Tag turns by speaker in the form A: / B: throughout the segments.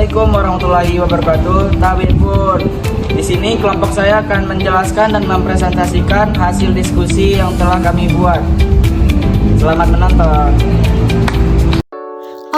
A: Assalamualaikum warahmatullahi wabarakatuh. Tabib Pur. Di sini kelompok saya akan menjelaskan dan mempresentasikan hasil diskusi yang telah kami buat. Selamat menonton.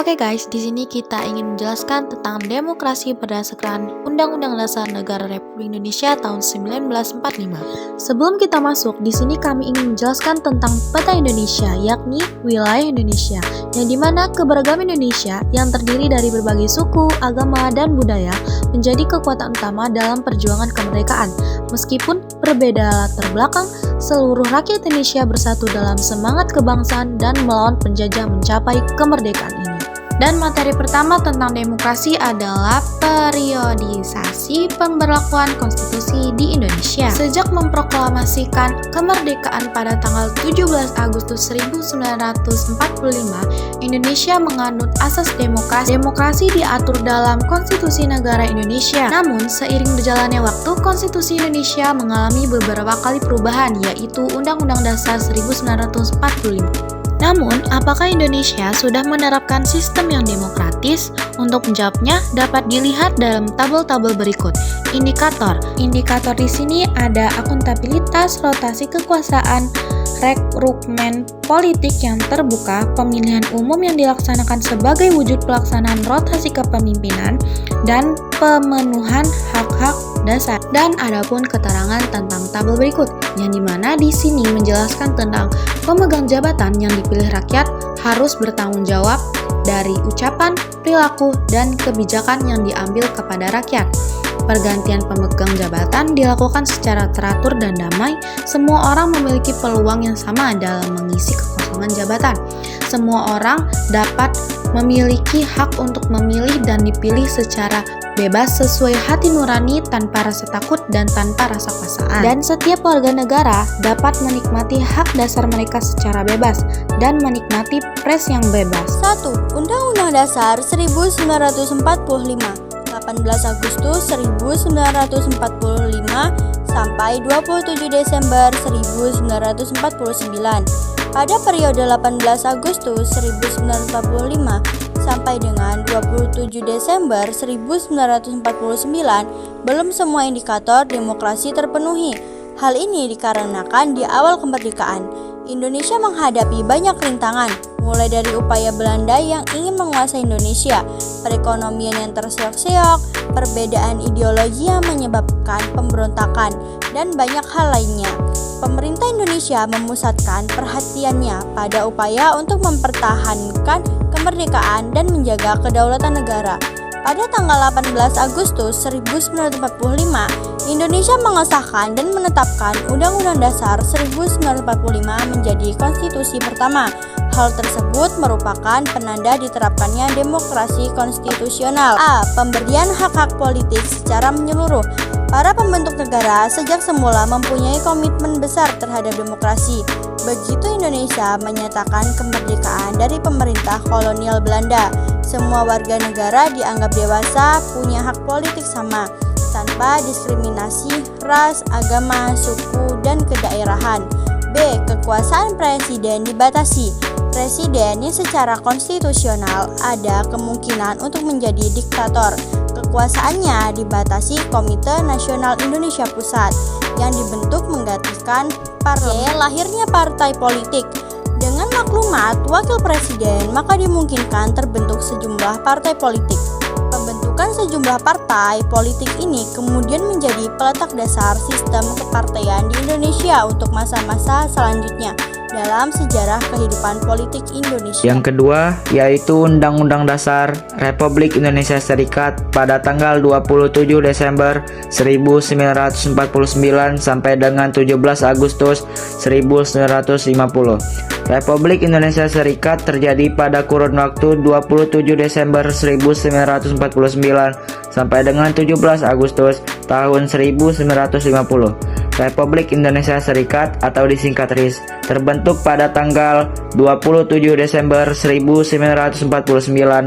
B: Oke guys, di sini kita ingin menjelaskan tentang demokrasi berdasarkan Undang-Undang Dasar Negara Republik Indonesia tahun 1945. Sebelum kita masuk, di sini kami ingin menjelaskan tentang peta Indonesia, yakni wilayah Indonesia, yang dimana keberagaman Indonesia yang terdiri dari berbagai suku, agama, dan budaya menjadi kekuatan utama dalam perjuangan kemerdekaan. Meskipun berbeda latar belakang, seluruh rakyat Indonesia bersatu dalam semangat kebangsaan dan melawan penjajah mencapai kemerdekaan ini. Dan materi pertama tentang demokrasi adalah periodisasi pemberlakuan konstitusi di Indonesia. Sejak memproklamasikan kemerdekaan pada tanggal 17 Agustus 1945, Indonesia menganut asas demokrasi. Demokrasi diatur dalam Konstitusi Negara Indonesia. Namun, seiring berjalannya waktu, Konstitusi Indonesia mengalami beberapa kali perubahan, yaitu Undang-Undang Dasar 1945. Namun, apakah Indonesia sudah menerapkan sistem yang demokratis? Untuk menjawabnya, dapat dilihat dalam tabel-tabel berikut. Indikator. Indikator di sini ada akuntabilitas, rotasi kekuasaan, rekrutmen politik yang terbuka, pemilihan umum yang dilaksanakan sebagai wujud pelaksanaan rotasi kepemimpinan, dan pemenuhan hak-hak dasar. Dan adapun keterangan tentang tabel berikut, yang dimana di sini menjelaskan tentang pemegang jabatan yang dipilih rakyat harus bertanggung jawab dari ucapan, perilaku, dan kebijakan yang diambil kepada rakyat. Pergantian pemegang jabatan dilakukan secara teratur dan damai. Semua orang memiliki peluang yang sama dalam mengisi kekosongan jabatan. Semua orang dapat memiliki hak untuk memilih dan dipilih secara bebas sesuai hati nurani, tanpa rasa takut dan tanpa rasa paksaan. Dan setiap warga negara dapat menikmati hak dasar mereka secara bebas dan menikmati pers yang bebas.
C: 1. Undang-Undang Dasar 1945 18 Agustus 1945 sampai 27 Desember 1949. Pada periode 18 Agustus 1945 sampai dengan 27 Desember 1949, belum semua indikator demokrasi terpenuhi. Hal ini dikarenakan di awal kemerdekaan, Indonesia menghadapi banyak rintangan, mulai dari upaya Belanda yang ingin menguasai Indonesia, perekonomian yang terseok-seok, perbedaan ideologi yang menyebabkan pemberontakan, dan banyak hal lainnya. Pemerintah Indonesia memusatkan perhatiannya pada upaya untuk mempertahankan kemerdekaan dan menjaga kedaulatan negara. Pada tanggal 18 Agustus 1945, Indonesia mengesahkan dan menetapkan Undang-Undang Dasar 1945 menjadi konstitusi pertama. Hal tersebut merupakan penanda diterapkannya demokrasi konstitusional. A. Pemberian hak-hak politik secara menyeluruh. Para pembentuk negara sejak semula mempunyai komitmen besar terhadap demokrasi. Begitu Indonesia menyatakan kemerdekaan dari pemerintah kolonial Belanda, semua warga negara dianggap dewasa, punya hak politik sama, tanpa diskriminasi ras, agama, suku, dan kedaerahan. B. Kekuasaan presiden dibatasi. Presiden yang secara konstitusional ada kemungkinan untuk menjadi diktator. Kekuasaannya dibatasi Komite Nasional Indonesia Pusat yang dibentuk menggantikan parlemen. Lahirnya partai politik. Dengan maklumat wakil presiden, maka dimungkinkan terbentuk sejumlah partai politik. Pembentukan sejumlah partai politik ini kemudian menjadi peletak dasar sistem kepartaian di Indonesia untuk masa-masa selanjutnya dalam sejarah kehidupan politik Indonesia.
A: Yang kedua, yaitu Undang-Undang Dasar Republik Indonesia Serikat pada tanggal 27 Desember 1949 sampai dengan 17 Agustus 1950. Republik Indonesia Serikat terjadi pada kurun waktu 27 Desember 1949 sampai dengan 17 Agustus tahun 1950. Republik Indonesia Serikat atau disingkat RIS terbentuk pada tanggal 27 Desember 1949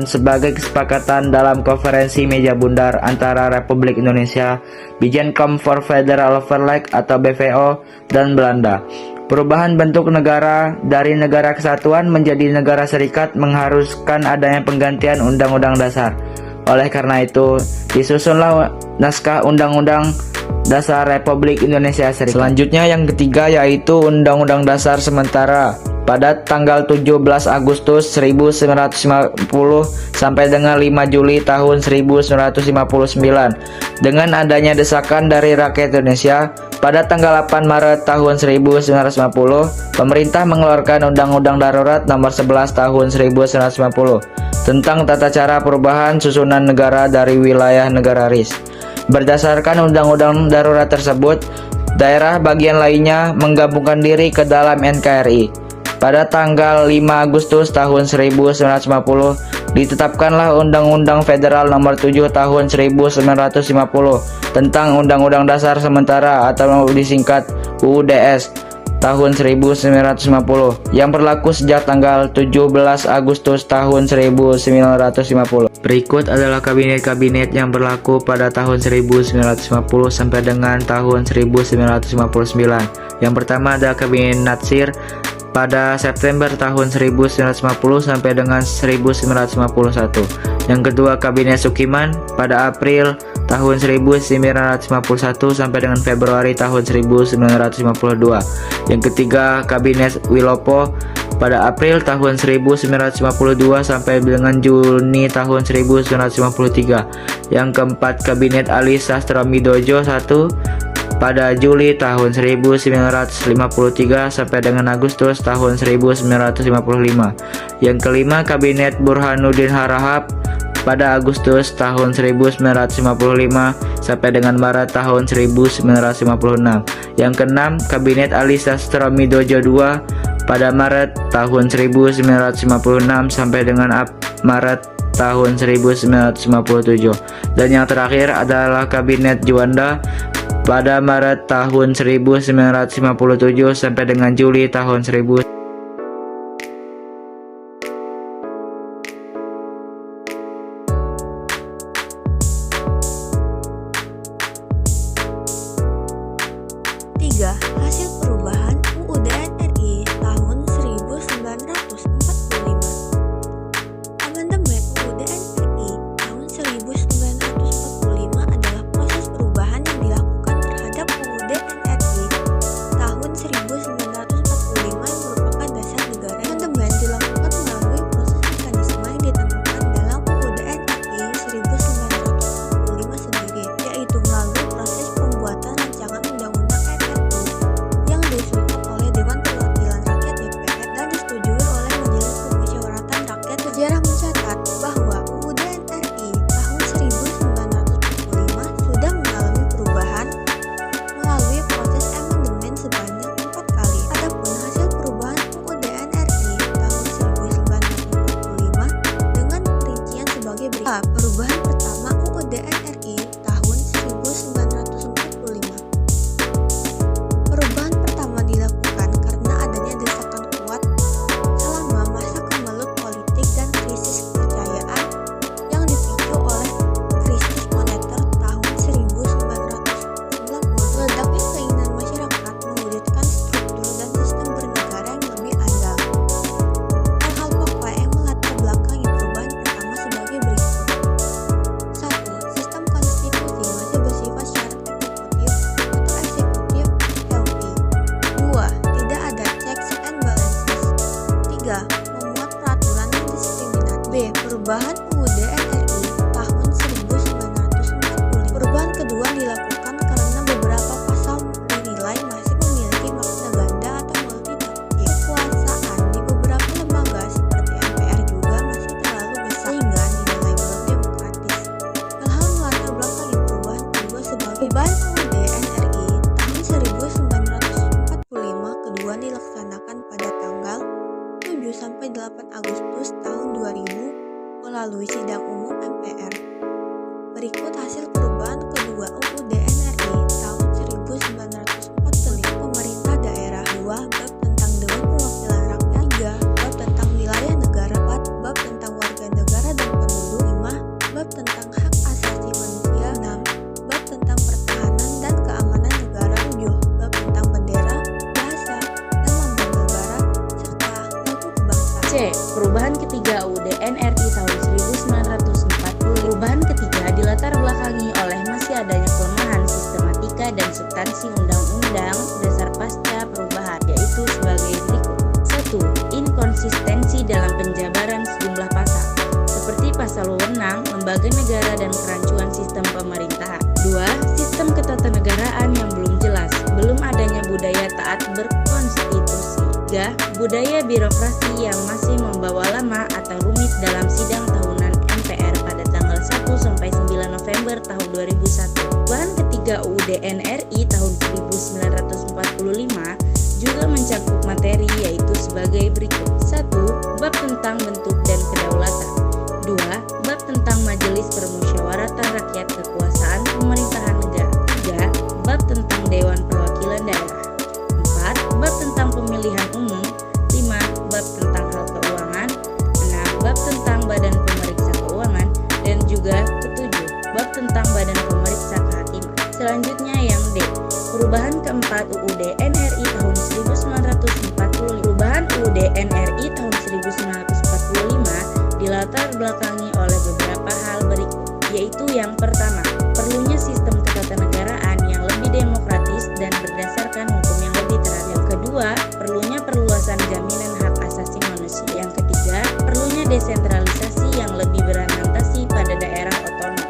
A: sebagai kesepakatan dalam konferensi meja bundar antara Republik Indonesia, Bijencom for Federal Overleg atau BVO, dan Belanda. Perubahan bentuk negara dari negara kesatuan menjadi negara serikat mengharuskan adanya penggantian Undang-Undang Dasar. Oleh karena itu, disusunlah naskah Undang-Undang Dasar Republik Indonesia Serikat. Selanjutnya yang ketiga yaitu Undang-Undang Dasar Sementara pada tanggal 17 Agustus 1950 sampai dengan 5 Juli tahun 1959. Dengan adanya desakan dari rakyat Indonesia, pada tanggal 8 Maret tahun 1950, pemerintah mengeluarkan Undang-Undang Darurat Nomor 11 tahun 1950 tentang tata cara perubahan susunan negara dari wilayah negararis. Berdasarkan Undang-Undang Darurat tersebut, daerah bagian lainnya menggabungkan diri ke dalam NKRI. Pada tanggal 5 Agustus tahun 1950, ditetapkanlah Undang-Undang Federal Nomor 7 tahun 1950 tentang Undang-Undang Dasar Sementara atau disingkat UUDS tahun 1950 yang berlaku sejak tanggal 17 Agustus tahun 1950. Berikut adalah kabinet-kabinet yang berlaku pada tahun 1950 sampai dengan tahun 1959. Yang pertama ada Kabinet Natsir pada September tahun 1950 sampai dengan 1951. Yang kedua Kabinet Sukiman pada April tahun 1951 sampai dengan Februari tahun 1952. Yang ketiga Kabinet Wilopo pada April tahun 1952 sampai dengan Juni tahun 1953. Yang keempat Kabinet Ali Sastroamidjojo I pada Juli tahun 1953 sampai dengan Agustus tahun 1955. Yang kelima Kabinet Burhanuddin Harahap pada Agustus tahun 1955 sampai dengan Maret tahun 1956. Yang keenam Kabinet Ali Sastroamidjojo II pada Maret tahun 1956 sampai dengan Maret tahun 1957. Dan yang terakhir adalah Kabinet Juanda pada Maret tahun 1957 sampai dengan Juli tahun 1957.
C: Hasil perubahan UUD RI tahun 1945. Amandemen UUD RI tahun 1945 adalah proses perubahan yang dilakukan terhadap UUD RI tahun 1945 yang merupakan dasar negara. Amandemen dilakukan melalui proses mekanisme yang ditentukan dalam UUD RI 1945 sendiri, yaitu melalui proses pembuatan rancangan undang-undang yang diusulkan oleh Dewan Perwakilan Rakyat DPR dan disetujui oleh Majelis Permusyawaratan Rakyat. Sejarah mencatat bahwa UUD RI tahun 1945 sudah mengalami perubahan melalui proses amandemen sebanyak 4 kali. Adapun hasil perubahan UUD RI tahun 1945 dengan perincian sebagai berikut. Perubahan pertama UUD RI tahun 1945. Perubahan pertama dilakukan karena adanya desakan kuat selama masa kemelut politik dan krisis kepercayaan yang dipicu oleh krisis moneter tahun 1990. Meledaknya keinginan masyarakat mewujudkan struktur dan sistem bernegara yang lebih andal. Hal-hal pokok yang melatar belakangi perubahan pertama sebagai berikut. 1. Sistem konstitusi
D: adanya kelemahan sistematika dan substansi Undang-Undang Dasar pasca perubahan, yaitu sebagai berikut. 1. Inkonsistensi dalam penjabaran sejumlah pasal, seperti pasal wewenang, lembaga negara dan kerancuan sistem pemerintahan. 2. Sistem ketatanegaraan yang belum jelas, belum adanya budaya taat berkonstitusi. 3. Budaya birokrasi yang masih membawa lama atau rumit dalam sidang tahunan MPR pada tanggal 1-9 November tahun 2001. Bahan ketiga UUD NRI tahun 1945 juga mencakup materi yaitu sebagai berikut. 1. Bab tentang bentuk dan kedaulatan. 2. Bab tentang Majelis Permusyawaratan Rakyat Kekuasaan Pemerintahan Negara. 3. Bab tentang Dewan Perwakilan Daerah. 4. Bab tentang pemilihan umum. 5. Bab tentang hal keuangan. 6. Bab tentang Badan Pemeriksa Keuangan. Dan juga ketujuh, bab tentang Badan Pemeriksa Kehakiman. Selanjutnya yang D. Perubahan keempat UUD NRI tahun 1945. Perubahan UUD NRI tahun 1945 dilatar belakangi oleh beberapa hal berikut, yaitu yang pertama, perlunya sistem ketatanegaraan yang lebih demokratis dan berdasarkan hukum yang lebih terhadap. Yang kedua, perlunya perluasan jaminan hak asasi manusia. Yang ketiga, perlunya desentralisasi yang lebih berorientasi pada daerah otonom.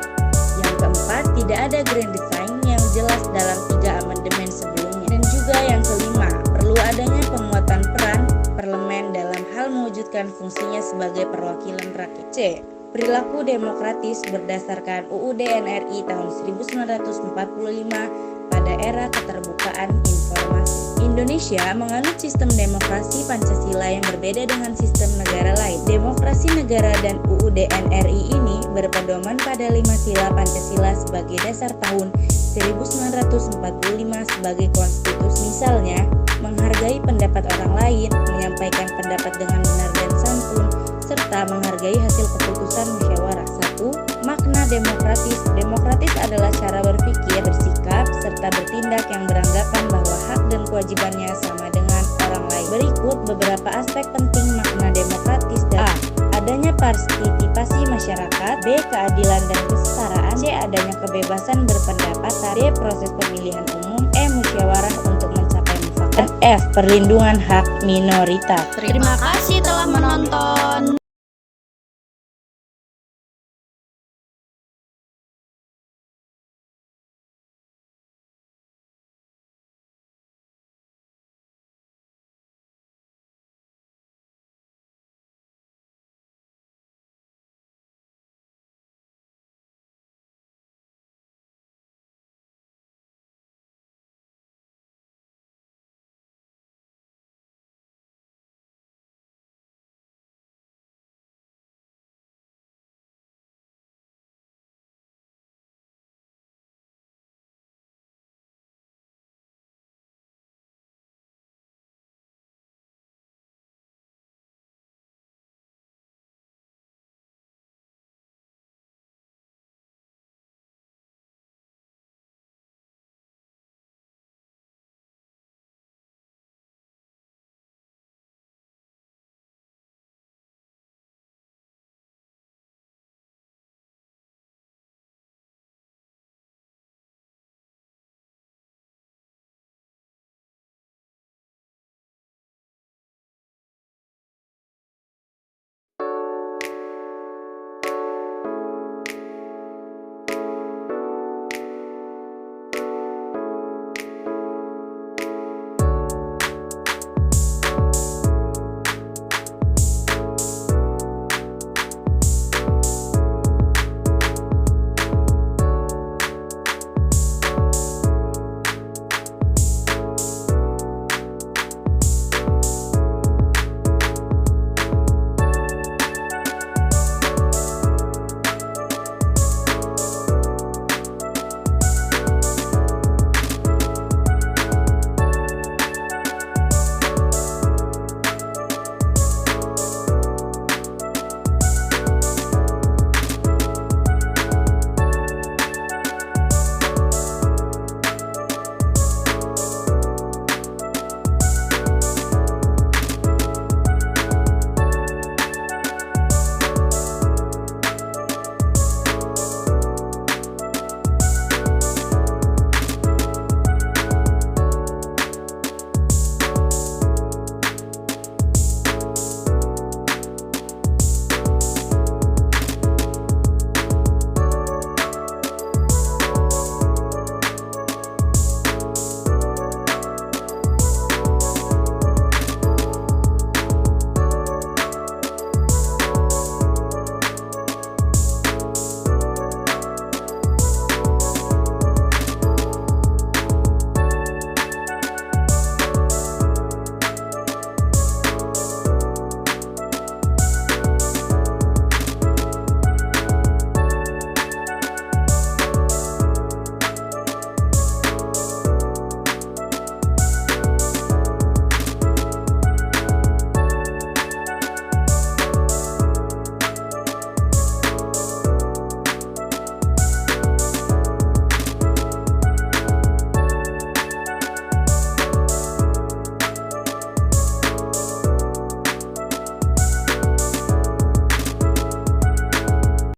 D: Yang keempat, tidak ada grand design yang jelas dalam 3 amandemen sebelumnya. Dan juga yang kelima, perlu adanya penguatan peran parlemen dalam hal mewujudkan fungsinya sebagai perwakilan rakyat. C. Perilaku demokratis berdasarkan UUD NRI tahun 1945 pada era keterbukaan informasi. Indonesia menganut sistem demokrasi Pancasila yang berbeda dengan sistem negara lain. Demokrasi negara dan UUD NRI ini berpedoman pada 5 sila Pancasila sebagai dasar tahun 1945 sebagai konstitusi. Misalnya, menghargai pendapat orang lain, menyampaikan pendapat dengan benar dan santun, serta menghargai hasil keputusan musyawarah. 1. Makna demokratis. Demokratis adalah cara berpikir, bersikap, serta bertindak yang beranggapan bahwa hak dan kewajibannya sama dengan orang lain. Berikut beberapa aspek penting makna demokratis. A. Adanya partisipasi masyarakat. B. Keadilan dan kesetaraan. C. Adanya kebebasan berpendapat. D. Proses pemilihan umum. E. Musyawarah untuk mencapai mufakat. F. Perlindungan hak minoritas.
B: Terima kasih telah menonton.